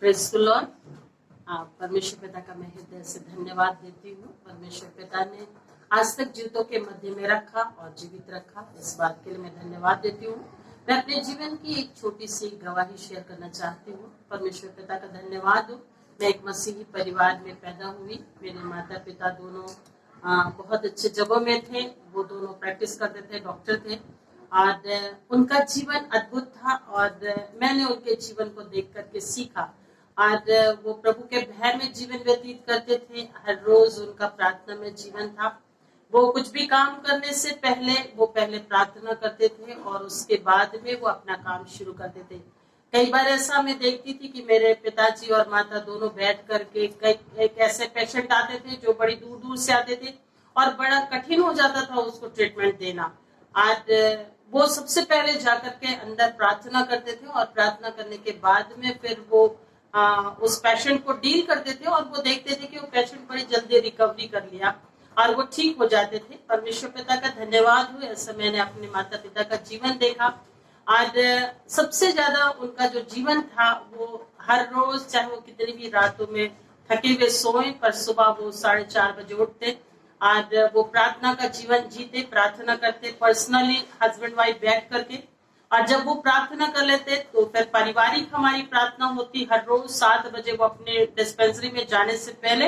Praise the Lord. परमेश्वर पिता का मैं हृदय से धन्यवाद देती हूँ। परमेश्वर पिता ने आज तक जीवितों के मध्य में रखा और जीवित रखा, इस बात के लिए मैं धन्यवाद देती हूँ। मैं अपने जीवन की एक छोटी सी गवाही शेयर करना चाहती हूँ। परमेश्वर पिता का धन्यवाद हो। मैं एक मसीही परिवार में पैदा हुई। मेरे माता पिता दोनों बहुत अच्छे जगहों में थे। वो दोनों प्रैक्टिस करते थे, डॉक्टर थे और उनका जीवन अद्भुत था और मैंने उनके जीवन को देख करके सीखा। और वो प्रभु के भय में जीवन व्यतीत करते थे। हर रोज उनका प्रार्थना में जीवन था। वो कुछ भी काम करने से पहले वो पहले प्रार्थना करते थे और उसके बाद में वो अपना काम शुरू करते थे। कई बार ऐसा मैं देखती थी कि मेरे पिताजी और माता दोनों बैठ करके एक ऐसे पेशेंट आते थे जो बड़ी दूर दूर से आते थे और बड़ा कठिन हो जाता था उसको ट्रीटमेंट देना। आज वो सबसे पहले जाकर के अंदर प्रार्थना करते थे और प्रार्थना करने के बाद में फिर वो उस पेशेंट को डील करते थे और वो देखते थे कि वो पेशेंट बड़ी जल्दी रिकवरी कर लिया और वो ठीक हो जाते थे। परमेश्वर पिता का धन्यवाद हो, ऐसा मैंने अपने माता पिता का जीवन देखा। आज सबसे ज्यादा उनका जो जीवन था वो हर रोज, चाहे वो कितनी भी रातों में थके हुए सोए, पर सुबह वो 4:30 बजे उठते। आज वो प्रार्थना का जीवन जीते, प्रार्थना करते पर्सनली हस्बैंड वाइफ बैठ करके। और जब वो प्रार्थना कर लेते तो फिर पारिवारिक हमारी प्रार्थना होती। हर रोज 7 बजे वो अपने डिस्पेंसरी में जाने से पहले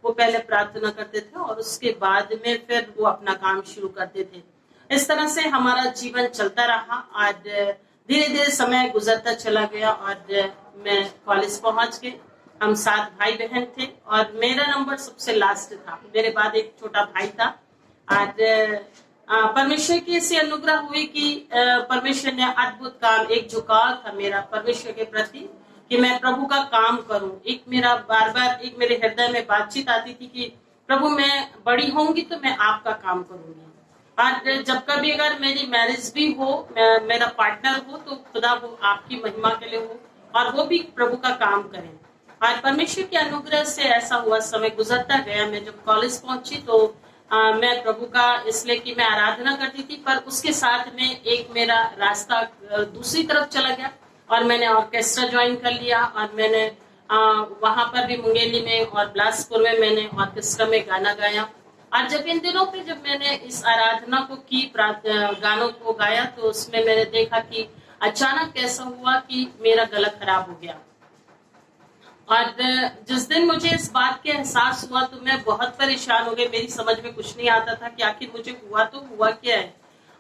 वो पहले प्रार्थना करते थे और उसके बाद में फिर वो अपना काम शुरू करते थे। इस तरह से हमारा जीवन चलता रहा। आज धीरे धीरे समय गुजरता चला गया और मैं कॉलेज पहुंच के, हम 7 भाई बहन थे और मेरा नंबर सबसे लास्ट था। मेरे बाद एक छोटा भाई था। आज परमेश्वर की ऐसी अनुग्रह हुई कि परमेश्वर ने अद्भुत काम, एक झुकाव था मेरा परमेश्वर के प्रति कि मैं प्रभु का काम करूं। एक मेरा बार बार एक मेरे हृदय में बातचीत आती थी कि प्रभु मैं बड़ी होंगी तो मैं आपका काम करूंगी। और जब कभी अगर मेरी मैरिज भी हो, मेरा पार्टनर हो, तो खुदा वो आपकी महिमा के लिए हो और वो भी प्रभु का काम करें। और परमेश्वर के अनुग्रह से ऐसा हुआ, समय गुजरता गया। मैं जब कॉलेज पहुंची तो मैं प्रभु का, इसलिए कि मैं आराधना करती थी, पर उसके साथ में एक मेरा रास्ता दूसरी तरफ चला गया और मैंने ऑर्केस्ट्रा ज्वाइन कर लिया और मैंने वहां पर भी मुंगेली में और बिलासपुर में मैंने ऑर्केस्ट्रा में गाना गाया। और जब इन दिनों पे जब मैंने इस आराधना को की, गानों को गाया, तो उसमें मैंने देखा कि अचानक कैसा हुआ कि मेरा गला खराब हो गया। और जिस दिन मुझे इस बात के एहसास हुआ तो मैं बहुत परेशान हो गई। मेरी समझ में कुछ नहीं आता था कि आखिर मुझे हुआ तो हुआ क्या है।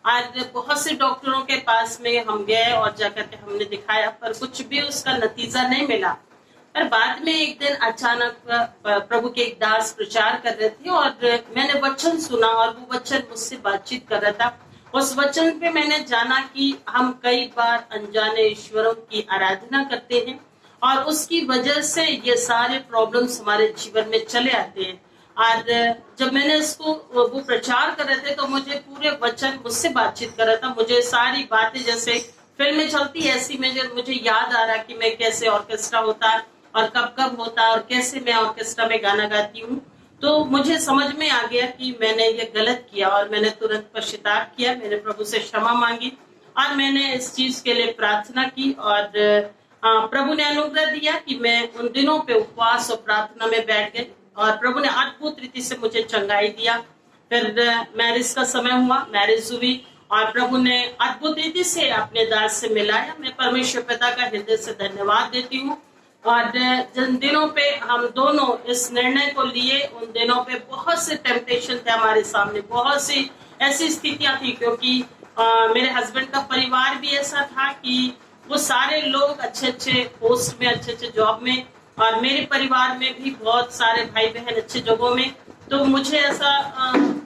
आज बहुत से डॉक्टरों के पास में हम गए और जाकर के हमने दिखाया, पर कुछ भी उसका नतीजा नहीं मिला। पर बाद में एक दिन अचानक प्रभु के एक दास प्रचार कर रहे थे और मैंने वचन सुना और वो वचन मुझसे बातचीत कर रहा था। उस वचन पे मैंने जाना कि हम कई बार अनजाने ईश्वरों की आराधना करते हैं और उसकी वजह से ये सारे प्रॉब्लम्स हमारे जीवन में चले आते हैं। और जब मैंने इसको, वो प्रचार कर रहे थे तो मुझे पूरे वचन मुझसे बातचीत कर रहा था। मुझे सारी बातें जैसे फिल्में चलती है ऐसी मुझे याद आ रहा कि मैं कैसे ऑर्केस्ट्रा होता है और कब कब होता है और कैसे मैं ऑर्केस्ट्रा में गाना गाती हूँ। तो मुझे समझ में आ गया कि मैंने ये गलत किया और मैंने तुरंत पश्चाताप किया। मैंने प्रभु से क्षमा मांगी और मैंने इस चीज के लिए प्रार्थना की और प्रभु ने अनुग्रह दिया कि मैं उन दिनों पे उपवास और प्रार्थना में बैठ गई और प्रभु ने अद्भुत रीति से मुझे चंगाई दिया। फिर मैरिज का समय हुआ, मैरिज हुई और प्रभु ने अद्भुत रीति से अपने दास से मिलाया। मैं परमेश्वर पिता का हृदय से धन्यवाद देती हूँ। और जिन दिनों पे हम दोनों इस निर्णय को लिए, उन दिनों पे बहुत से टेम्पटेशन थे हमारे सामने, बहुत सी ऐसी स्थितियां थी, क्योंकि मेरे हस्बैंड का परिवार भी ऐसा था कि वो सारे लोग अच्छे अच्छे पोस्ट में, अच्छे अच्छे जॉब में, और मेरे परिवार में भी बहुत सारे भाई बहन अच्छे जगहों में। तो मुझे ऐसा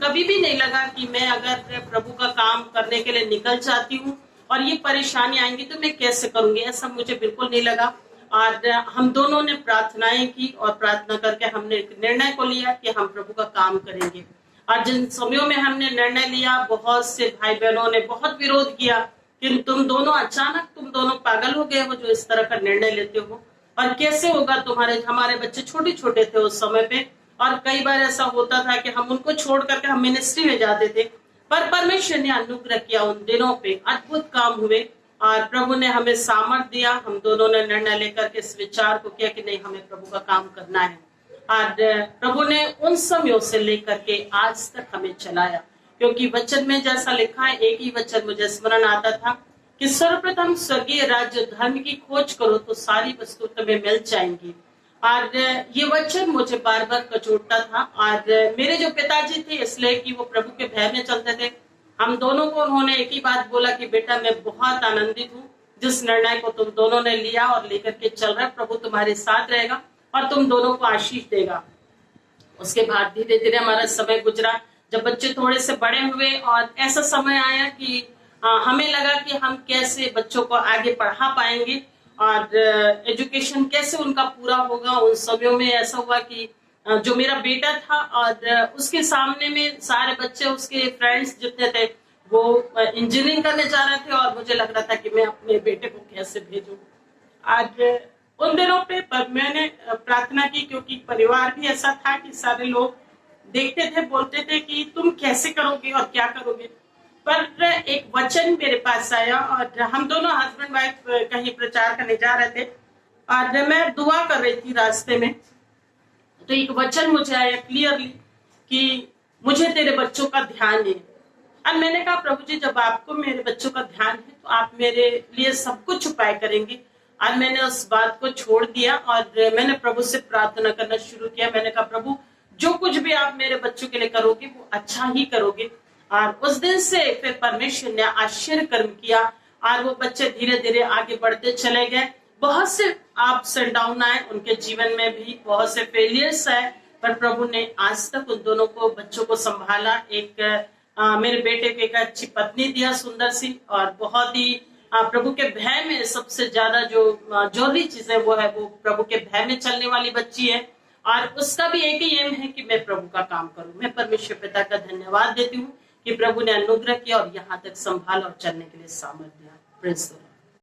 कभी भी नहीं लगा कि मैं अगर प्रभु का काम करने के लिए निकल जाती हूँ और ये परेशानी आएंगी तो मैं कैसे करूंगी, ऐसा मुझे बिल्कुल नहीं लगा। और हम दोनों ने प्रार्थनाएं की और प्रार्थना करके हमने एक निर्णय को लिया कि हम प्रभु का काम करेंगे। और जिन समयों में हमने निर्णय लिया, बहुत से भाई बहनों ने बहुत विरोध किया कि तुम दोनों अचानक, तुम दोनों पागल हो गए हो जो इस तरह का निर्णय लेते हो, और कैसे होगा तुम्हारे, हमारे बच्चे छोटे छोटे थे उस समय पे और कई बार ऐसा होता था कि हम उनको छोड़ करके हम मिनिस्ट्री में जाते थे। पर परमेश्वर ने अनुग्रह किया, उन दिनों पे अद्भुत काम हुए और प्रभु ने हमें सामर्थ दिया। हम दोनों ने निर्णय लेकर के इस विचार को किया कि नहीं, हमें प्रभु का काम करना है। और प्रभु ने उन समयों से लेकर के आज तक हमें चलाया, क्योंकि वचन में जैसा लिखा है, एक ही वचन मुझे स्मरण आता था कि सर्वप्रथम स्वर्गीय राज्य धर्म की खोज करो तो सारी वस्तु तुम्हें मिल जाएंगी। और ये वचन मुझे बार बार कचोटता था। और मेरे जो पिताजी थे, इसलिए कि वो प्रभु के भय में चलते थे, हम दोनों को उन्होंने एक ही बात बोला कि बेटा मैं बहुत आनंदित हूँ जिस निर्णय को तुम दोनों ने लिया और लेकर के चल रहे, प्रभु तुम्हारे साथ रहेगा और तुम दोनों को आशीष देगा। उसके बाद धीरे धीरे हमारा समय गुजरा। जब बच्चे थोड़े से बड़े हुए और ऐसा समय आया कि हमें लगा कि हम कैसे बच्चों को आगे पढ़ा पाएंगे और एजुकेशन कैसे उनका पूरा होगा। उन समयों में ऐसा हुआ कि जो मेरा बेटा था और उसके सामने में सारे बच्चे, उसके फ्रेंड्स जितने थे, वो इंजीनियरिंग करने जा रहे थे और मुझे लग रहा था कि मैं अपने बेटे को कैसे भेजूं। आज उन दिनों पे पर मैंने प्रार्थना की, क्योंकि परिवार भी ऐसा था कि सारे लोग देखते थे, बोलते थे कि तुम कैसे करोगे और क्या करोगे। पर एक वचन मेरे पास आया और हम दोनों हस्बैंड वाइफ कहीं प्रचार करने जा रहे थे और मैं दुआ कर रही थी रास्ते में, तो एक वचन मुझे आया क्लियरली कि मुझे तेरे बच्चों का ध्यान है। और मैंने कहा प्रभु जी, जब आपको मेरे बच्चों का ध्यान है तो आप मेरे लिए सब कुछ उपाय करेंगे। और मैंने उस बात को छोड़ दिया और मैंने प्रभु से प्रार्थना करना शुरू किया। मैंने कहा प्रभु, जो कुछ भी आप मेरे बच्चों के लिए करोगे वो अच्छा ही करोगे। और उस दिन से फिर परमेश्वर ने आश्चर्य कर्म किया और वो बच्चे धीरे धीरे आगे बढ़ते चले गए। बहुत से अप्स एंड डाउन आए उनके जीवन में भी, बहुत से फेलियर्स आए, पर प्रभु ने आज तक उन दोनों को, बच्चों को संभाला। एक मेरे बेटे को एक अच्छी पत्नी दिया, सुंदर सी, और बहुत ही प्रभु के भय में सबसे ज्यादा जो जरूरी चीज है वो है वो प्रभु के भय में चलने वाली बच्ची है। और उसका भी एक ही एम है कि मैं प्रभु का काम करूं। मैं परमेश्वर पिता का धन्यवाद देती हूँ कि प्रभु ने अनुग्रह किया और यहाँ तक संभाल और चलने के लिए सामर्थ्य दिया। Praise the Lord.